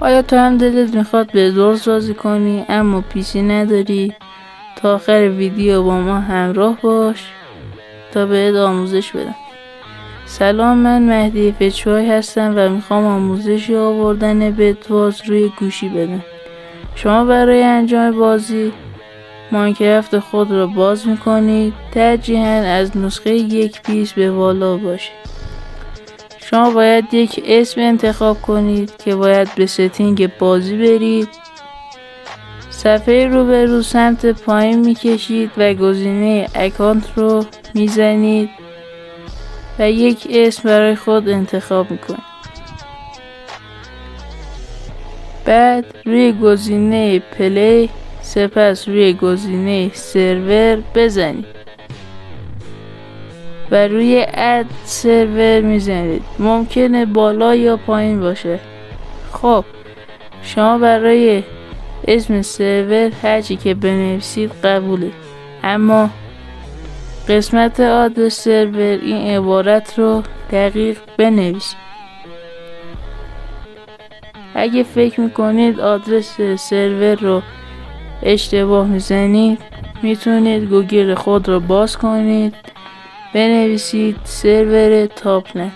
آیا تو هم دلت میخواد بدورز بازی کنی اما پیسی نداری؟ تا آخر ویدیو با ما همراه باش تا بهت آموزش بدم. سلام، من مهدی فتشوی هستم و میخوام آموزشی آوردن بدورز روی گوشی بدم. شما برای انجام بازی ماینکرافت خود را باز میکنید، ترجیحاً از نسخه 1 پیس به بالا باشه. شما باید یک اسم انتخاب کنید که باید به ستینگ بازی برید. صفحه روبرو سمت پایین میکشید و گزینه اکانت رو میزنید و یک اسم برای خود انتخاب میکنید. بعد روی گزینه پلی، سپس روی گزینه سرور بزنید و روی اد سرور میزنید. ممکنه بالا یا پایین باشه. خب شما برای اسم سرور هرچی که بنویسید قبوله، اما قسمت آدرس سرور این عبارت رو دقیق بنویسید. اگه فکر میکنید آدرس سرور رو اشتباه میزنید، میتونید گوگل خود رو باز کنید، بنویسید سرور تاپنت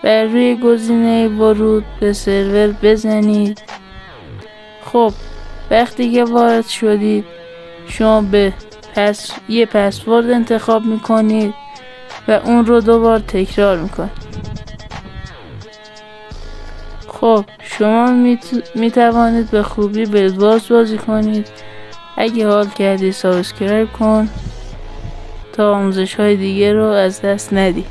و روی گزینه ورود به سرور بزنید. خب وقتی که وارد شدید، شما به یه پسورد انتخاب میکنید و اون رو دوبار تکرار میکنید. خب شما میتوانید به خوبی بدورز بازی کنید. اگه حال کردی سابسکرایب کن تا آموزش های دیگه رو از دست ندی.